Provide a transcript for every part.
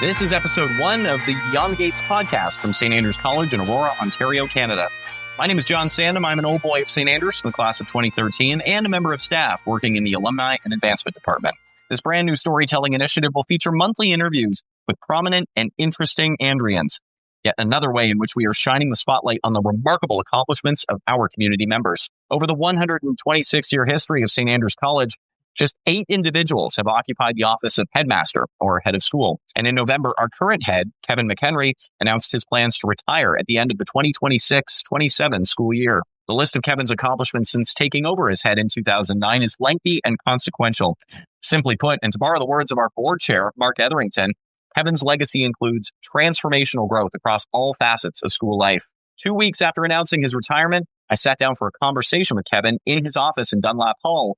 This is episode 1 of the Young Gates podcast from St. Andrews College in Aurora, Ontario, Canada. My name is John Sandham. I'm an old boy of St. Andrews from the class of 2013 and a member of staff working in the Alumni and Advancement Department. This brand new storytelling initiative will feature monthly interviews with prominent and interesting Andrians, yet another way in which we are shining the spotlight on the remarkable accomplishments of our community members. Over the 126-year history of St. Andrews College, just 8 individuals have occupied the office of Headmaster, or head of school. And in November, our current head, Kevin McHenry, announced his plans to retire at the end of the 2026-27 school year. The list of Kevin's accomplishments since taking over as head in 2009 is lengthy and consequential. Simply put, and to borrow the words of our board chair, Mark Etherington, Kevin's legacy includes transformational growth across all facets of school life. 2 weeks after announcing his retirement, I sat down for a conversation with Kevin in his office in Dunlap Hall.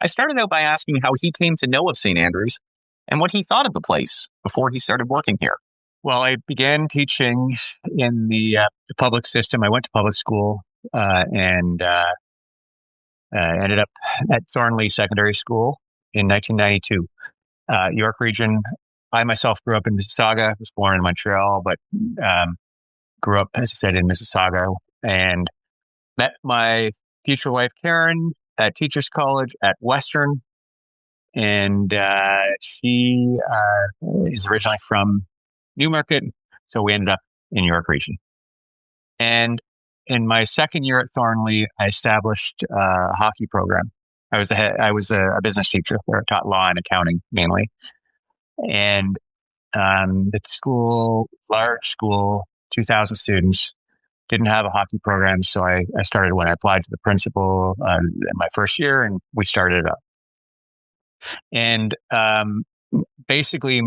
I started out by asking how he came to know of St. Andrews and what he thought of the place before he started working here. Well, I began teaching in the public system. I went to public school and ended up at Thornley Secondary School in 1992. York Region. I myself grew up in Mississauga. I was born in Montreal, but grew up, as I said, in Mississauga, and met my future wife, Karen, at Teachers College at Western. And she is originally from Newmarket, so we ended up in York Region. And in my second year at Thornley, I established a hockey program. I was a business teacher where I taught law and accounting mainly. And the school, large school, 2,000 students, didn't have a hockey program. So I started when I applied to the principal in my first year, and we started it up. And basically,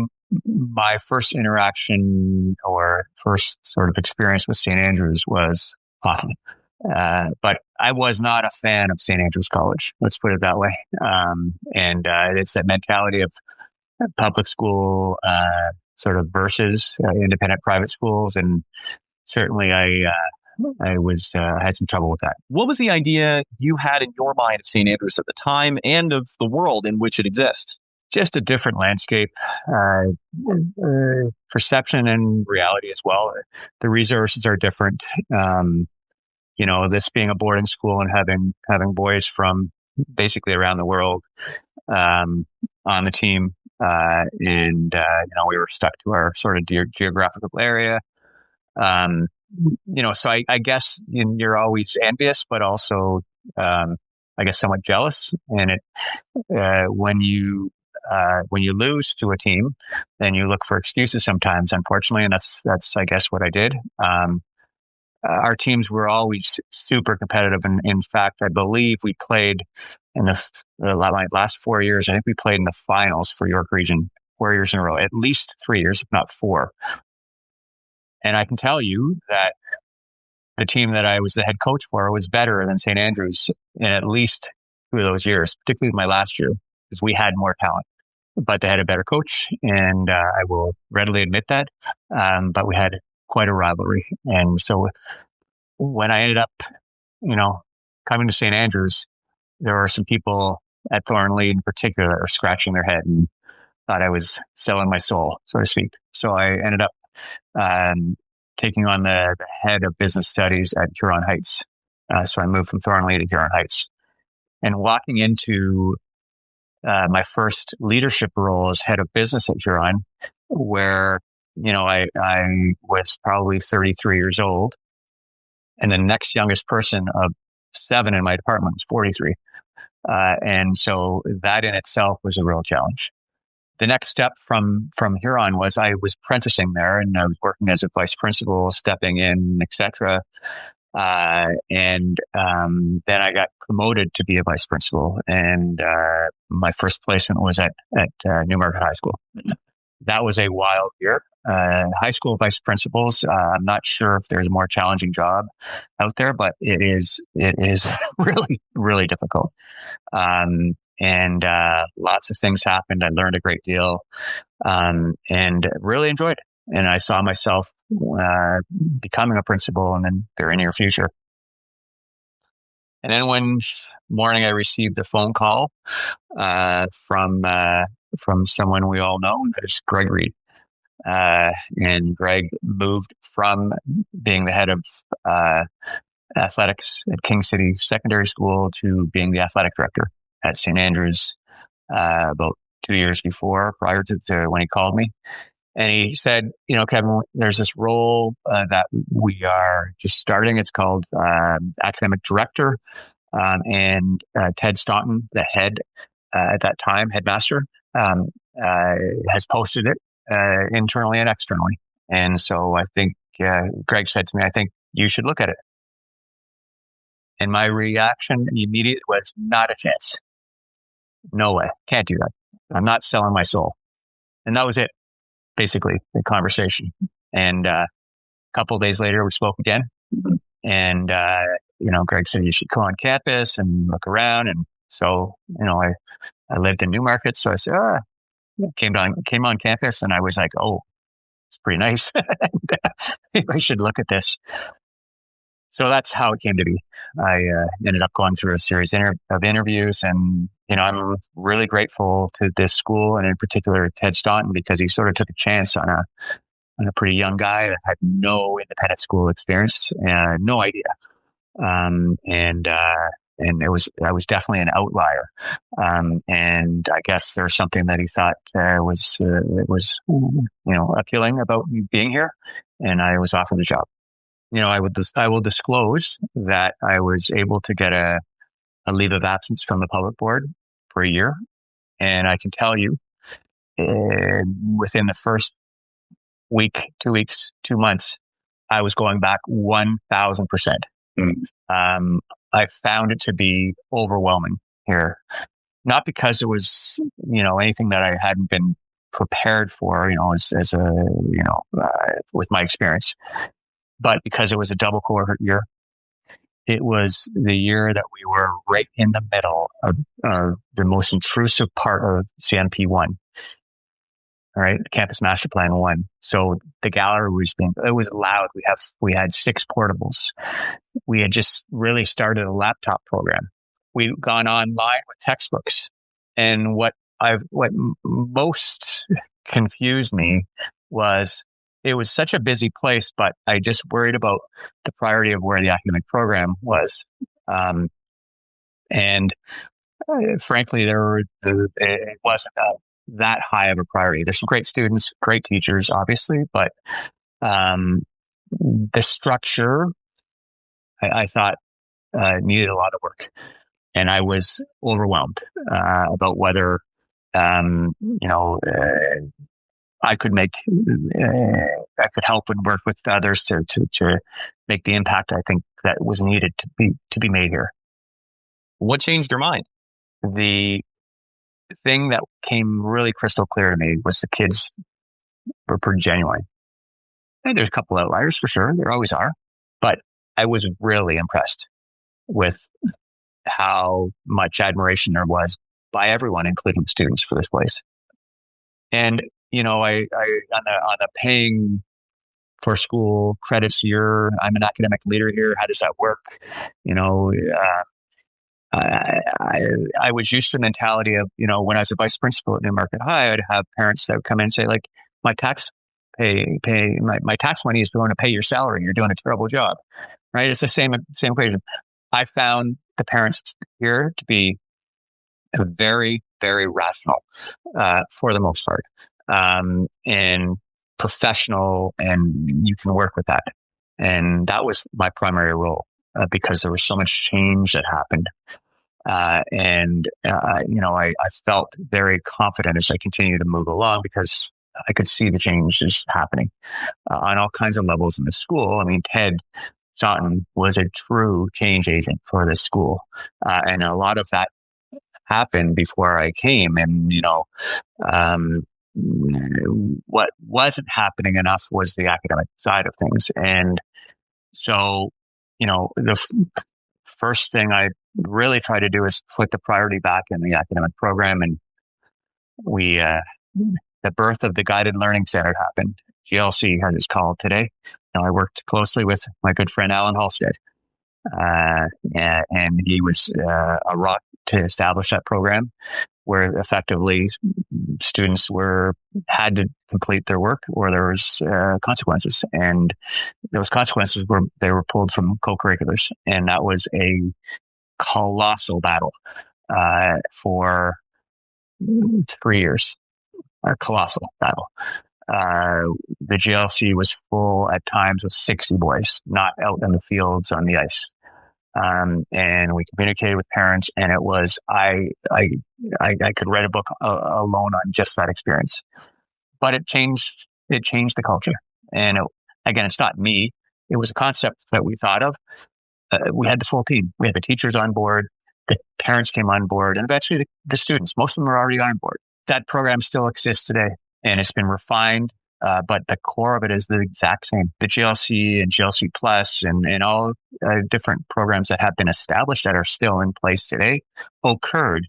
my first interaction or first sort of experience with St. Andrews was hockey. But I was not a fan of St. Andrews College. Let's put it that way. And it's that mentality of public school sort of versus independent private schools, and certainly I had some trouble with that. What was the idea you had in your mind of St. Andrews at the time and of the world in which it exists? Just a different landscape, perception and reality as well. The resources are different. This being a boarding school and having boys from basically around the world on the team. We were stuck to our sort of geographical area. So I guess you're always envious, but also, I guess, somewhat jealous. And when you lose to a team, then you look for excuses sometimes, unfortunately. And that's, I guess, what I did. Our teams were always super competitive. And in fact, I believe we played in the last 4 years. I think we played in the finals for York Region 4 years in a row, at least 3 years, if not 4. And I can tell you that the team that I was the head coach for was better than St. Andrews in at least 2 of those years, particularly my last year, because we had more talent. But they had a better coach, and I will readily admit that. But we had quite a rivalry. And so when I ended up, coming to St. Andrews, there were some people at Thornley in particular that were scratching their head and thought I was selling my soul, so to speak. So I ended up taking on the head of business studies at Huron Heights. So I moved from Thornley to Huron Heights. And walking into my first leadership role as head of business at Huron, where, I was probably 33 years old, and the next youngest person of 7 in my department was 43. And so that in itself was a real challenge. The next step from Huron was I was apprenticing there, and I was working as a vice principal, stepping in, etc. Then I got promoted to be a vice principal, and my first placement was at Newmarket High School. That was a wild year. High school vice principals, I'm not sure if there's a more challenging job out there, but it is really, really difficult. And lots of things happened. I learned a great deal, and really enjoyed it. And I saw myself becoming a principal in the very near future. And then one morning, I received a phone call from someone we all know, that is Greg Reed. And Greg moved from being the head of athletics at King City Secondary School to being the athletic director at St. Andrews about 2 years prior to when he called me. And he said, Kevin, there's this role that we are just starting. It's called academic director. And Ted Staunton, the head at that time, Headmaster, has posted it internally and externally. And so I think Greg said to me, I think you should look at it. And my reaction immediately was not a chance. No way. Can't do that. I'm not selling my soul. And that was it, basically, the conversation. And a couple of days later, we spoke again. And, Greg said, you should come on campus and look around. And so, I lived in Newmarket. So I said, came on campus, and I was like, oh, it's pretty nice. I should look at this. So that's how it came to be. I ended up going through a series of interviews, and I'm really grateful to this school, and in particular Ted Staunton, because he sort of took a chance on a pretty young guy that had no independent school experience, no idea, and I was definitely an outlier, and I guess there's something that he thought was appealing about being here, and I was offered the job. I will disclose that I was able to get a leave of absence from the public board for a year. And I can tell you, within the first week, 2 weeks, 2 months, I was going back 1,000%. I found it to be overwhelming here. Not because it was, anything that I hadn't been prepared for, with my experience. But because it was a double cohort year, it was the year that we were right in the middle of the most intrusive part of CMP 1. All right, Campus Master Plan 1. So the gallery it was loud. We had 6 portables. We had just really started a laptop program. We'd gone online with textbooks. And what most confused me was, it was such a busy place, but I just worried about the priority of where the academic program was. And frankly, it wasn't that high of a priority. There's some great students, great teachers, obviously, but the structure, I thought, needed a lot of work. And I was overwhelmed about whether, I could help and work with others to make the impact I think that was needed to be made here. What changed your mind? The thing that came really crystal clear to me was the kids were pretty genuine. And there's a couple outliers for sure. There always are. But I was really impressed with how much admiration there was by everyone, including students, for this place. And I on the paying for school credits here, I'm an academic leader here. How does that work? I was used to the mentality of, when I was a vice principal at Newmarket High, I'd have parents that would come in and say, like, my tax money is going to pay your salary. You're doing a terrible job, right? It's the same equation. I found the parents here to be very, very rational for the most part. And professional, and you can work with that. And that was my primary role because there was so much change that happened. I felt very confident as I continued to move along because I could see the changes happening on all kinds of levels in the school. I mean, Ted Staunton was a true change agent for this school. And a lot of that happened before I came. And, what wasn't happening enough was the academic side of things. And so, the first thing I really try to do is put the priority back in the academic program. And the birth of the Guided Learning Center happened. GLC, as it's called today. I worked closely with my good friend Alan Halstead, and he was a rock to establish that program. where effectively students had to complete their work or there was consequences. And those consequences were pulled from co-curriculars. And that was a colossal battle for 3 years, a colossal battle. The GLC was full at times with 60 boys, not out in the fields on the ice. And we communicated with parents, and it was, I could write a book alone on just that experience, but it changed the culture. And again, it's not me. It was a concept that we thought of. We had the full team. We had the teachers on board, the parents came on board, and eventually the students, most of them were already on board. That program still exists today, and it's been refined. But the core of it is the exact same. The GLC and GLC Plus and all different programs that have been established that are still in place today occurred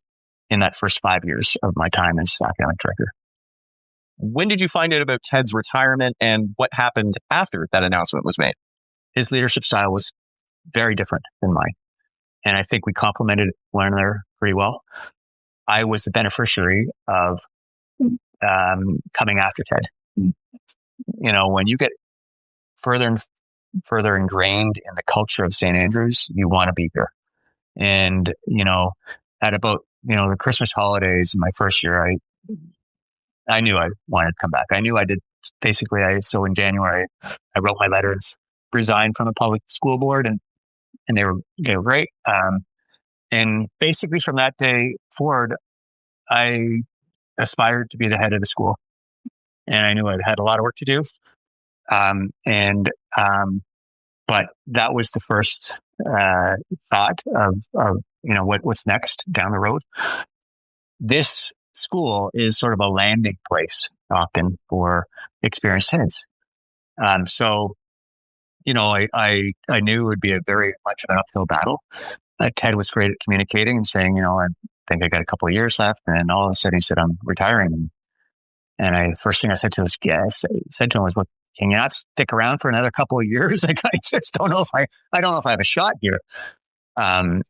in that first 5 years of my time as academic director. When did you find out about Ted's retirement, and what happened after that announcement was made? His leadership style was very different than mine, and I think we complemented one another pretty well. I was the beneficiary of coming after Ted. When you get further and further ingrained in the culture of St. Andrews, you want to be here. And, at about, the Christmas holidays in my first year, I knew I wanted to come back. I knew I did. Basically, so in January, I wrote my letter and resigned from the public school board, and they were great. And basically from that day forward, I aspired to be the head of the school. And I knew I had a lot of work to do. But that was the first thought of what's next down the road. This school is sort of a landing place often for experienced heads. So I knew it would be a very much of an uphill battle. Ted was great at communicating and saying, I think I got a couple of years left. And all of a sudden he said, I'm retiring. And first thing I said to him was, look, can you not stick around for another couple of years? Like, I just don't know if I don't know if I have a shot here. So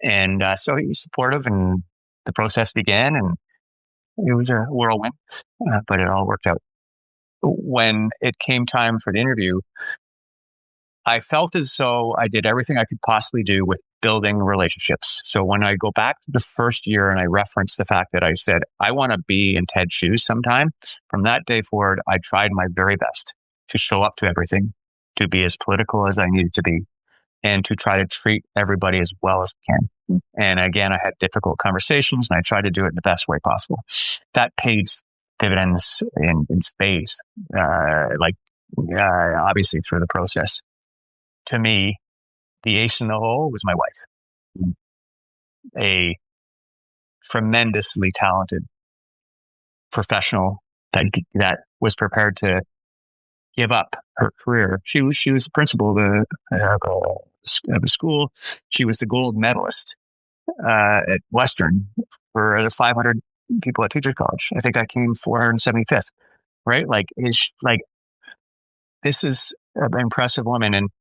he's supportive, and the process began, and it was a whirlwind, but it all worked out. When it came time for the interview, I felt as though I did everything I could possibly do with building relationships. So when I go back to the first year and I reference the fact that I said, I want to be in Ted's shoes sometime, from that day forward, I tried my very best to show up to everything, to be as political as I needed to be, and to try to treat everybody as well as I can. And again, I had difficult conversations, and I tried to do it in the best way possible. That paid dividends in spades, obviously through the process. To me, the ace in the hole was my wife, a tremendously talented professional that was prepared to give up her career. She was the principal of the school. She was the gold medalist at Western for the 500 people at Teachers College. I think I came 475th, right? This is an impressive woman, and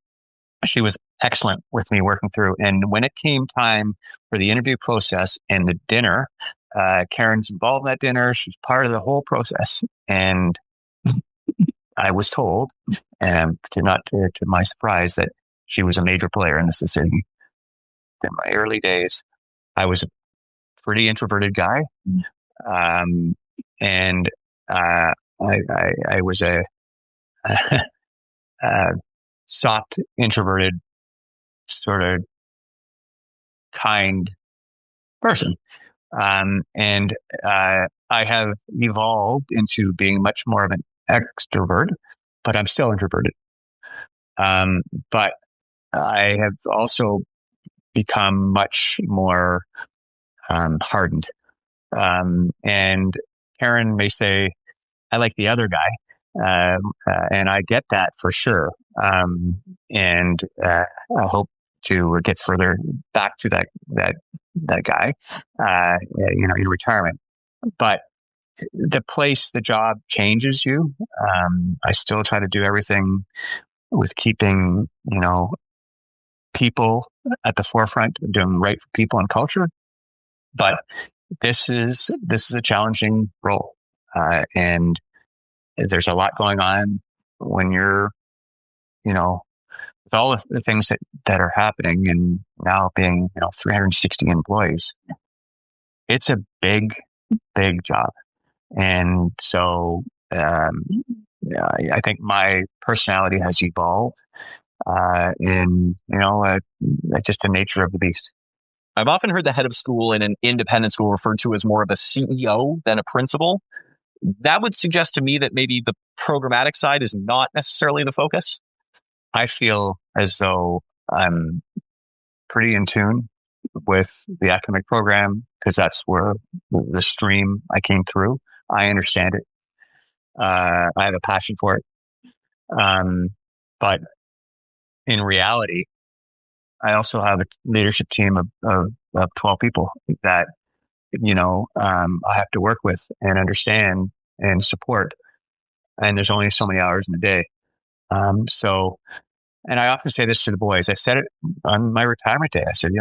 she was excellent with me working through. And when it came time for the interview process and the dinner, Karen's involved in that dinner. She's part of the whole process. And I was told, to my surprise, that she was a major player in this decision. In my early days, I was a pretty introverted guy. And I was a soft, introverted, sort of kind person. And I have evolved into being much more of an extrovert, but I'm still introverted. But I have also become much more hardened. And Karen may say, I like the other guy. And I get that for sure. And I hope to get further back to that guy, in retirement. But the job changes you. I still try to do everything with keeping, people at the forefront, doing right for people and culture. But this is a challenging role, and there's a lot going on when you're, with all of the things that are happening, and now being 360 employees. It's a big job, and so I think my personality has evolved in just the nature of the beast. I've often heard the head of school in an independent school referred to as more of a CEO than a principal. That would suggest to me that maybe the programmatic side is not necessarily the focus. I feel as though I'm pretty in tune with the academic program because that's where the stream I came through. I understand it. I have a passion for it. But in reality, I also have a leadership team of 12 people that, I have to work with and understand and support. And there's only so many hours in the day. And I often say this to the boys. I said it on my retirement day. I said,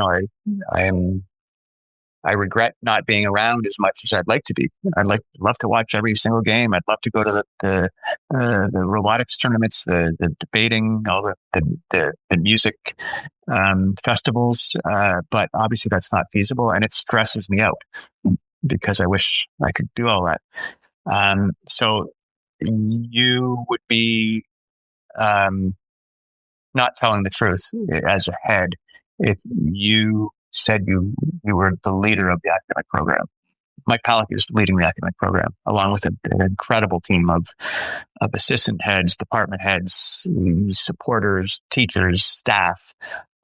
I regret not being around as much as I'd like to be. Love to watch every single game. I'd love to go to the robotics tournaments, the debating, all the music festivals. But obviously that's not feasible, and it stresses me out because I wish I could do all that. So you would be not telling the truth as a head if you said you were the leader of the academic program. Mike Palick is leading the academic program, along with an incredible team of assistant heads, department heads, supporters, teachers, staff,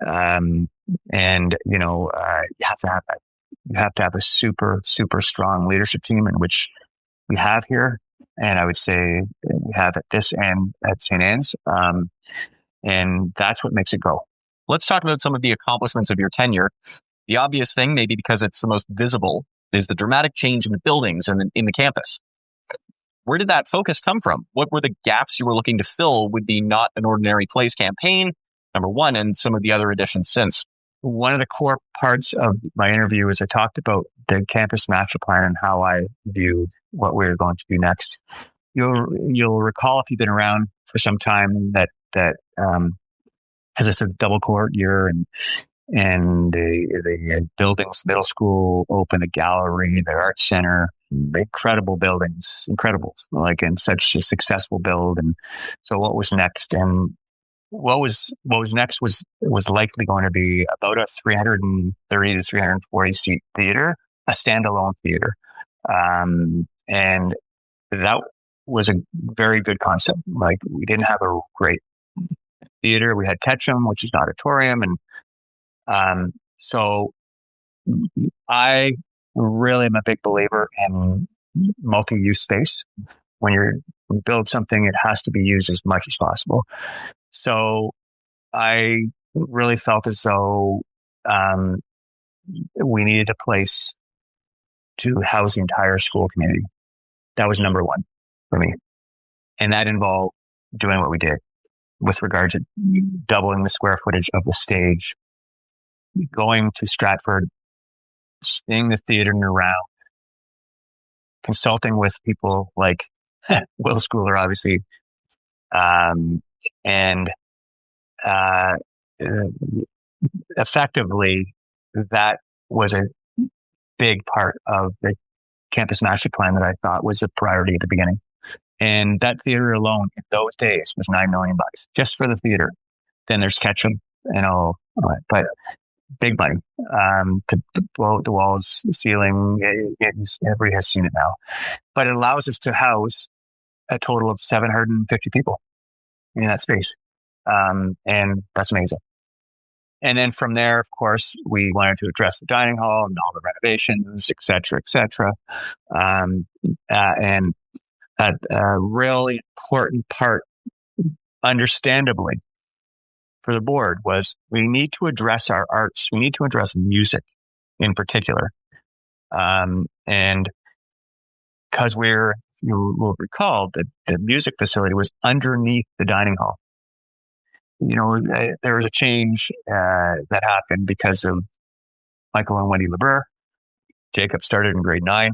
and you have to have that. You have to have a super, super strong leadership team, in which we have here, and I would say we have at this and at St. Anne's, and that's what makes it go. Let's talk about some of the accomplishments of your tenure. The obvious thing, maybe because it's the most visible, is the dramatic change in the buildings and in the campus. Where did that focus come from? What were the gaps you were looking to fill with the Not an Ordinary Place campaign, number one, and some of the other additions since? One of the core parts of my interview is I talked about the campus master plan and how I viewed what we were going to do next. You'll recall, if you've been around for some time, that as I said, double court year and the buildings, middle school, open a gallery, the art center, incredible buildings, and such a successful build. And so what was next? And what was next was likely going to be about a 330 to 340 seat theater, a standalone theater. And that was a very good concept. Like, we didn't have a great theater. We had Ketchum, which is an auditorium. And so I really am a big believer in multi-use space. When you build something, it has to be used as much as possible. So I really felt as though we needed a place to house the entire school community. That was number one for me. And that involved doing what we did with regard to doubling the square footage of the stage, going to Stratford, seeing the theater around, consulting with people like Will Schooler, obviously, and effectively, that was a big part of the campus master plan that I thought was a priority at the beginning. And that theater alone in those days was $9 million just for the theater. Then there's Ketchum and all, but big money to blow out the walls, ceiling. Everybody has seen it now, but it allows us to house a total of 750 people in that space, and that's amazing. And then from there, of course, we wanted to address the dining hall and all the renovations, et cetera, et cetera. And a really important part, understandably, for the board was we need to address our arts. We need to address music in particular. And because you will recall that the music facility was underneath the dining hall. There was a change that happened because of Michael and Wendy LeBur Jacob started in grade 9.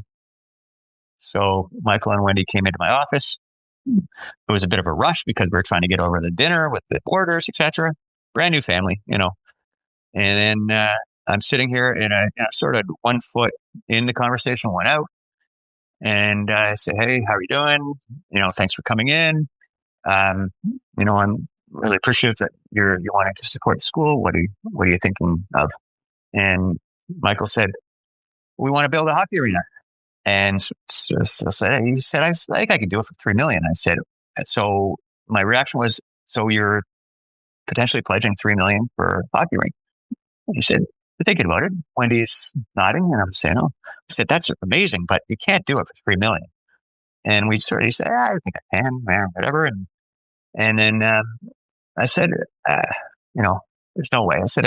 So Michael and Wendy came into my office. It was a bit of a rush because we were trying to get over the dinner with the boarders, etc. Brand new family, And then I'm sitting here and I sort of 1 foot in the conversation, went out. And I said, "Hey, how are you doing? Thanks for coming in. I'm really appreciative that you're wanting to support the school. What are you thinking of?" And Michael said, "We want to build a hockey arena." And so he said, "I think I could do it for $3 million." I said, so my reaction was, "So you're potentially pledging $3 million for a hockey rink?" He said, "You're thinking about it." Wendy's nodding, and I'm saying, "Oh." I said, "That's amazing, but you can't do it for $3 million." And we sort of said, "I think I can, whatever." And then I said, "There's no way." I said,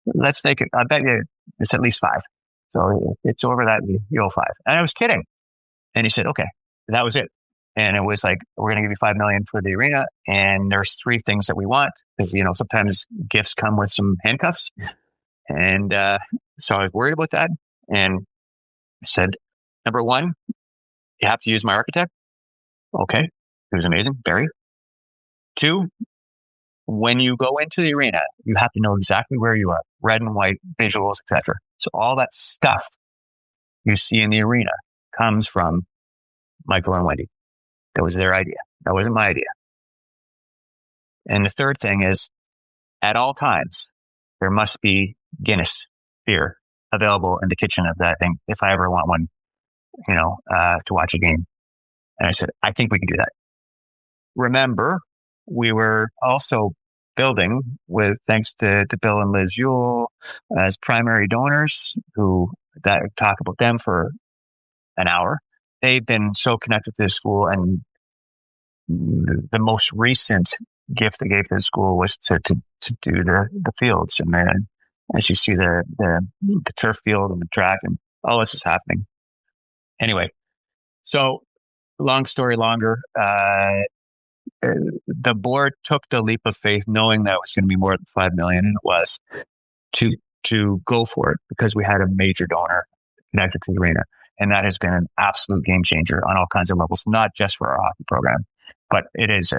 "Let's make it. I bet you it's at least 5. So it's over that, you owe 5." And I was kidding. And he said, "Okay." That was it. And it was like, "We're going to give you $5 million for the arena. And there's 3 things that we want." Because, sometimes gifts come with some handcuffs. And so I was worried about that. And I said, "Number 1, you have to use my architect." Okay. It was amazing. Barry. 2, when you go into the arena, you have to know exactly where you are. Red and white, visuals, etc. So all that stuff you see in the arena comes from Michael and Wendy. That was their idea. That wasn't my idea. And the third thing is, at all times, there must be Guinness beer available in the kitchen of that thing if I ever want one, to watch a game. And I said, "I think we can do that." Remember, we were also building with, thanks to Bill and Liz Yule as primary donors, who that talk about them for an hour. They've been so connected to the school, and the most recent gift they gave to the school was to do the fields. And then, as you see, the turf field and the track, and all this is happening. Anyway, so long story longer, the board took the leap of faith, knowing that it was going to be more than $5 million, and it was, to go for it, because we had a major donor connected to the arena. And that has been an absolute game changer on all kinds of levels, not just for our hockey program, but it is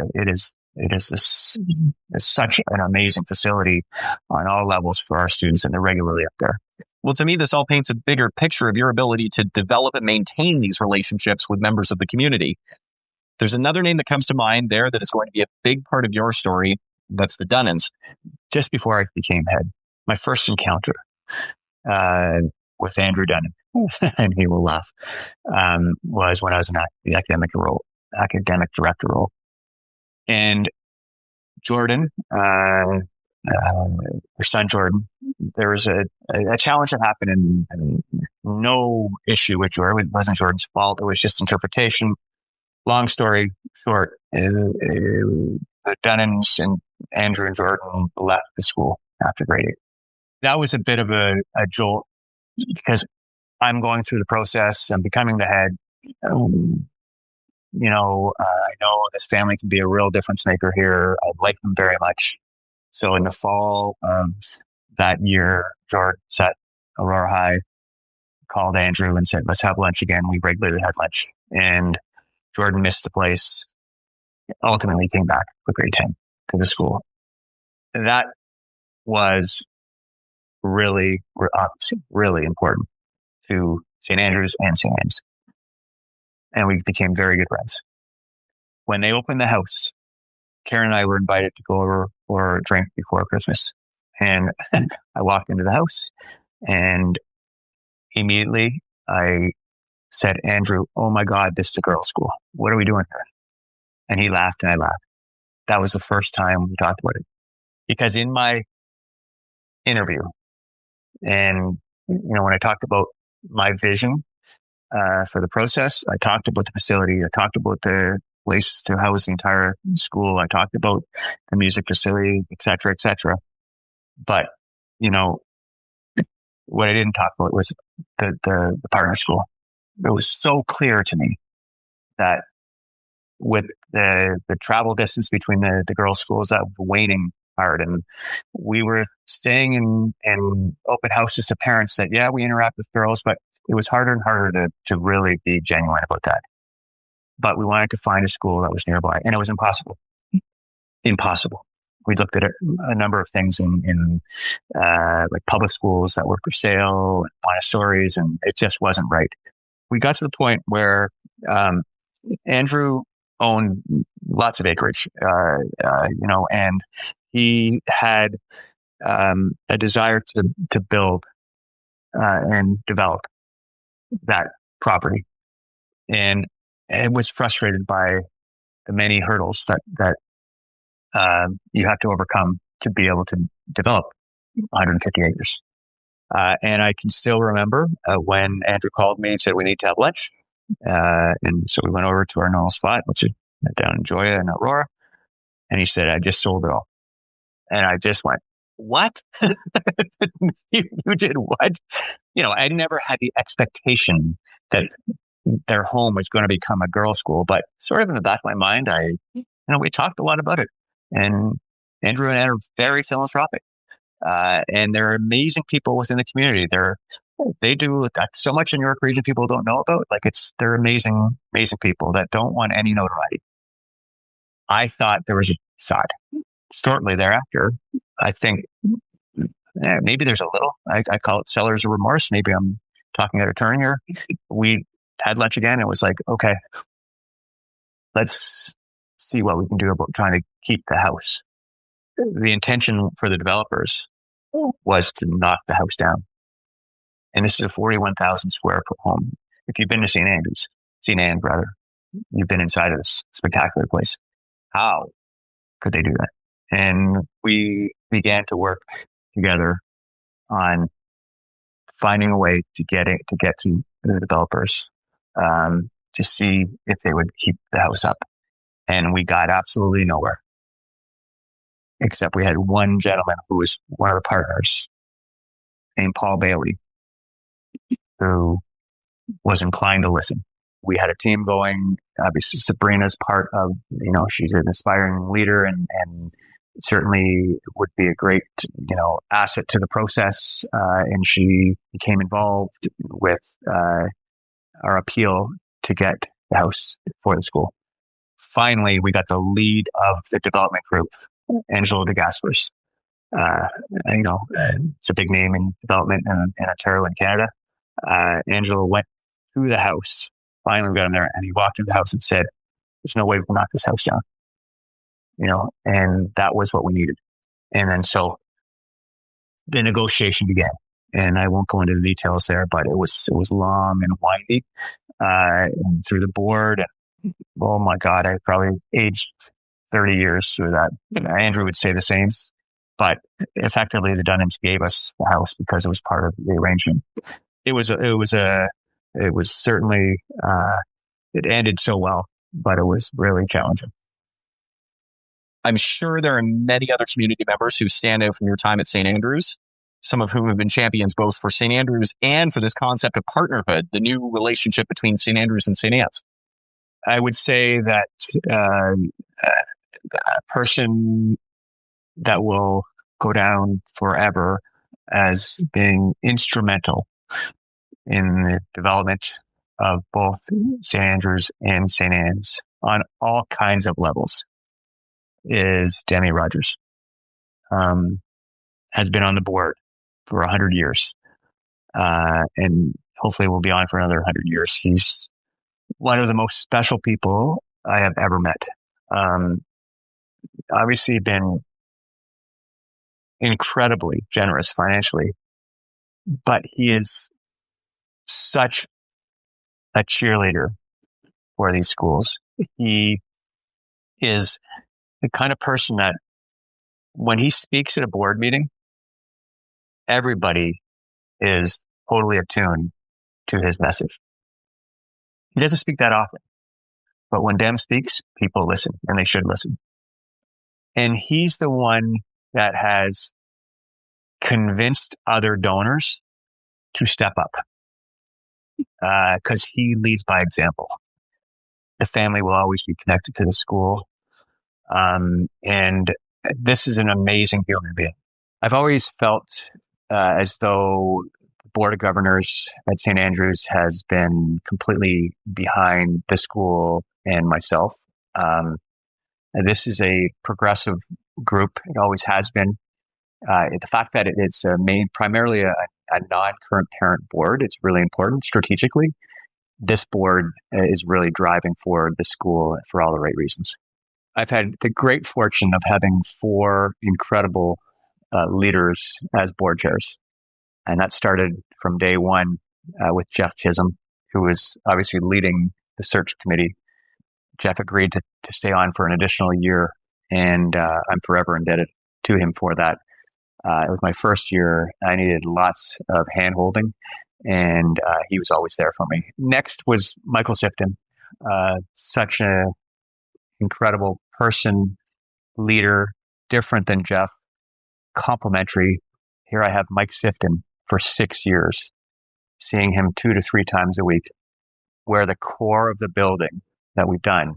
such an amazing facility on all levels for our students, and they're regularly up there. Well, to me, this all paints a bigger picture of your ability to develop and maintain these relationships with members of the community. There's another name that comes to mind there that is going to be a big part of your story. That's the Dunnans. Just before I became head, my first encounter with Andrew Dunnan, and he will laugh, was when I was in the academic director role. And Jordan, her son Jordan, there was a challenge that happened, and no issue with Jordan. It wasn't Jordan's fault. It was just interpretation. Long story short, the Dunnans and Andrew and Jordan left the school after grade 8. That was a bit of a jolt, because I'm going through the process. I'm becoming the head. I know this family can be a real difference maker here. I like them very much. So in the fall of that year, Jordan at Aurora High called Andrew and said, "Let's have lunch again." We regularly had lunch, and Jordan missed the place. Ultimately came back for grade 10 to the school. That was really, obviously, really important to St. Andrews and St. Anne's. And we became very good friends. When they opened the house, Karen and I were invited to go over for a drink before Christmas. And I walked into the house, and immediately I said, "Andrew, oh my God, this is a girls' school. What are we doing here?" And he laughed and I laughed. That was the first time we talked about it. Because in my interview, and when I talked about my vision for the process, I talked about the facility, I talked about the places to house the entire school, I talked about the music facility, et cetera, et cetera. But, what I didn't talk about was the partner school. It was so clear to me that with the travel distance between the girls' schools, that was waning hard. And we were staying in open houses to parents that, yeah, we interact with girls, but it was harder and harder to really be genuine about that. But we wanted to find a school that was nearby, and it was impossible. Impossible. We looked at a number of things in like public schools that were for sale, Montessori's, and it just wasn't right. We got to the point where Andrew owned lots of acreage, and he had a desire to build and develop that property, and it was frustrated by the many hurdles that you have to overcome to be able to develop 150 acres. And I can still remember when Andrew called me and said, we need to have lunch. And so we went over to our normal spot, which is down in Joya and Aurora. And he said, I just sold it all. And I just went, what? you did what? I never had the expectation that their home was going to become a girls' school, but sort of in the back of my mind, we talked a lot about it. And Andrew and Ed are very philanthropic. And they're amazing people within the community. They do so much in York Region people don't know about. They're amazing, amazing people that don't want any notoriety. I thought there was a facade. Shortly thereafter, I think maybe there's a little, I call it seller's remorse. Maybe I'm talking out of turn here. We had lunch again. It was like, okay, let's see what we can do about trying to keep the house. The intention for the developers was to knock the house down. And this is a 41,000 square foot home. If you've been to St. Anne, rather, you've been inside of this spectacular place. How could they do that? And we began to work together on finding a way to get to the developers to see if they would keep the house up. And we got absolutely nowhere. Except we had one gentleman who was one of the partners, named Paul Bailey, who was inclined to listen. We had a team going. Obviously, Sabrina's part of, she's an aspiring leader and certainly would be a great, asset to the process. And she became involved with our appeal to get the house for the school. Finally, we got the lead of the development group, Angelo de Gaspers. It's a big name in development in Ontario and Canada. Angelo went to the house. Finally, we got him there, and he walked into the house and said, there's no way we can knock this house down. And that was what we needed. And then so the negotiation began. And I won't go into the details there, but it was long and windy and through the board. And, oh my God, I probably aged 30 years through that. Andrew would say the same, but effectively the Dunhams gave us the house because it was part of the arrangement. It was certainly, it ended so well, but it was really challenging. I'm sure there are many other community members who stand out from your time at St. Andrews, some of whom have been champions both for St. Andrews and for this concept of partnerhood, the new relationship between St. Andrews and St. Anne's. I would say that a person that will go down forever as being instrumental in the development of both St. Andrews and St. Anne's on all kinds of levels is Demi Rogers. Has been on the board for 100 years, and hopefully will be on for another 100 years. He's one of the most special people I have ever met. Obviously been incredibly generous financially, but he is such a cheerleader for these schools. He is the kind of person that when he speaks at a board meeting, everybody is totally attuned to his message. He doesn't speak that often, but when Dem speaks, people listen, and they should listen. And he's the one that has convinced other donors to step up because he leads by example. The family will always be connected to the school. And this is an amazing human being. I've always felt as though the Board of Governors at St. Andrews has been completely behind the school and myself. And this is a progressive group. It always has been. The fact that it's primarily a non-current parent board, it's really important strategically. This board is really driving forward the school for all the right reasons. I've had the great fortune of having 4 incredible leaders as board chairs. And that started from day one with Jeff Chisholm, who was obviously leading the search committee. Jeff agreed to stay on for an additional year, and I'm forever indebted to him for that. It was my first year. I needed lots of hand-holding, and he was always there for me. Next was Michael Sifton, such an incredible person, leader, different than Jeff, complimentary. Here I have Mike Sifton for 6 years, seeing him 2 to 3 times a week, where the core of the building that we've done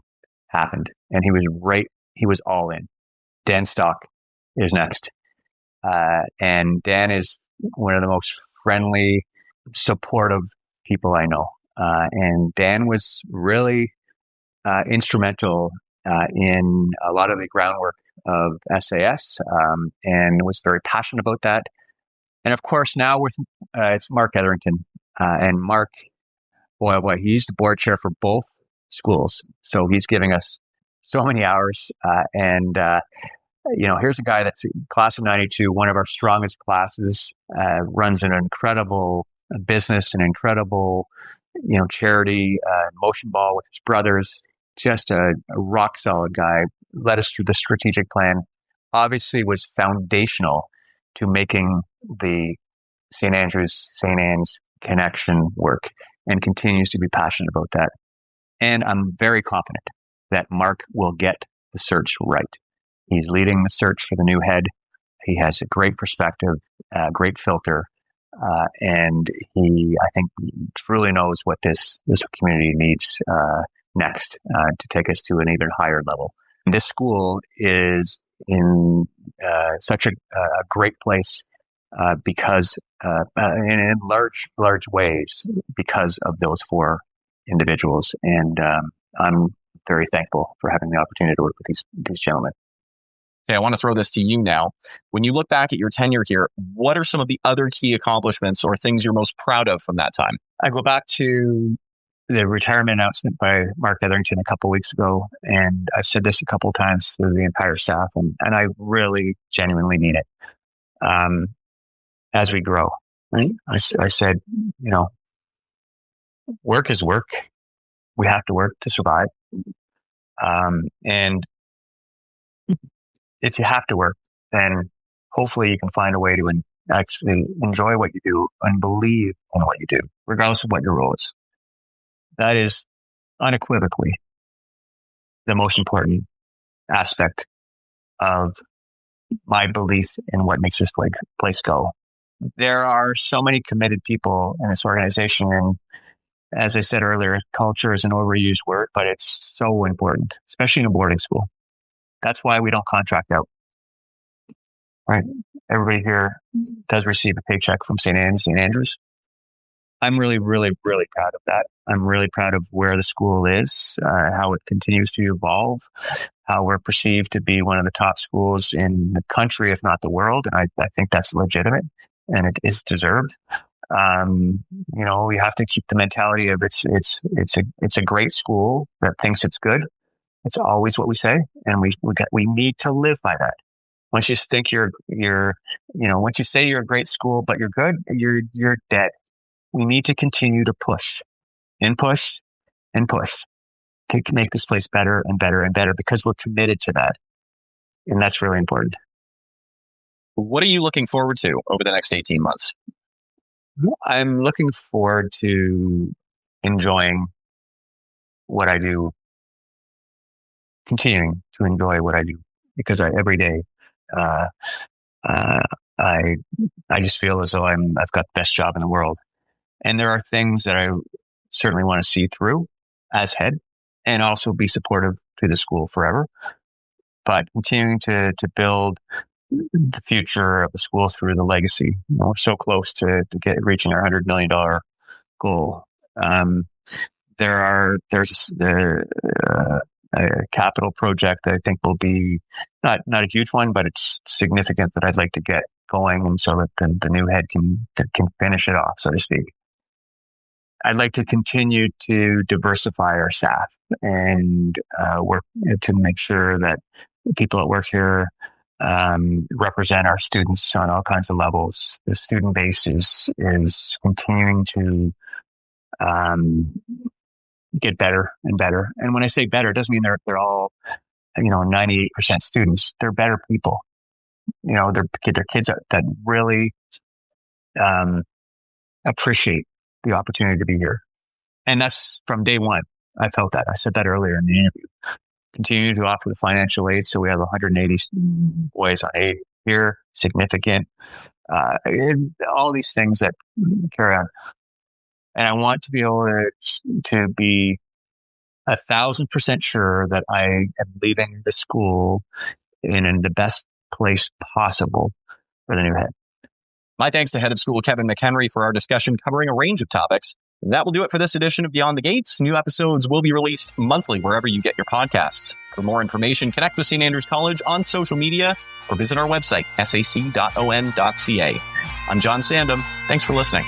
happened. And he was all in. Dan Stock is next. And Dan is one of the most friendly, supportive people I know. And Dan was really instrumental in a lot of the groundwork of SAS, and was very passionate about that. And of course, now it's Mark Etherington. And Mark, boy, he's the board chair for both schools. So he's giving us so many hours. Here's a guy that's class of 92, one of our strongest classes, runs an incredible business, an incredible, charity, motion ball with his brothers, just a rock solid guy, led us through the strategic plan, obviously was foundational to making the St. Anne's connection work, and continues to be passionate about that. And I'm very confident that Mark will get the search right. He's leading the search for the new head. He has a great perspective, great filter, and he, I think, truly knows what this community needs next to take us to an even higher level. This school is in such a great place because, in large ways, because of those 4 individuals. And I'm very thankful for having the opportunity to work with these gentlemen. Okay, I want to throw this to you now. When you look back at your tenure here, what are some of the other key accomplishments or things you're most proud of from that time? I go back to the retirement announcement by Mark Etherington a couple of weeks ago, and I've said this a couple of times to the entire staff, and I really genuinely mean it. As we grow, right? I said, work is work. We have to work to survive. And if you have to work, then hopefully you can find a way to actually enjoy what you do and believe in what you do, regardless of what your role is. That is unequivocally the most important aspect of my belief in what makes this place go. There are so many committed people in this organization, and as I said earlier, culture is an overused word, but it's so important, especially in a boarding school. That's why we don't contract out. Right? Everybody here does receive a paycheck from St. Andrews. I'm really, really, really proud of that. I'm really proud of where the school is, how it continues to evolve, how we're perceived to be one of the top schools in the country, if not the world. And I think that's legitimate, and it is deserved. We have to keep the mentality of it's a great school that thinks it's good. It's always what we say, and we need to live by that. Once you think once you say you're a great school but you're good, you're dead. We need to continue to push to make this place better and better and better, because we're committed to that, and that's really important. What are you looking forward to over the next 18 months? I'm looking forward to enjoying what I do, continuing to enjoy what I do, because every day I just feel as though I've got the best job in the world. And there are things that I certainly want to see through as head, and also be supportive to the school forever. but continuing to build the future of the school through the legacy. We're so close to reaching our $100 million goal. There's a capital project that I think will be not a huge one, but it's significant that I'd like to get going, and so that the new head can finish it off, so to speak. I'd like to continue to diversify our staff and work to make sure that the people that work here represent our students on all kinds of levels. The student base is continuing to get better and better. And when I say better, it doesn't mean they're all 98% students. They're better people. They're kids that really appreciate the opportunity to be here. And that's from day one. I felt that. I said that earlier in the interview. Continue to offer the financial aid. So we have 180 boys on aid here, significant. All these things that carry on. And I want to be able to be 1,000% sure that I am leaving the school in the best place possible for the new head. My thanks to Head of School Kevin McHenry for our discussion covering a range of topics. That will do it for this edition of Beyond the Gates. New episodes will be released monthly wherever you get your podcasts. For more information, connect with St. Andrews College on social media or visit our website, sac.on.ca. I'm John Sandham. Thanks for listening.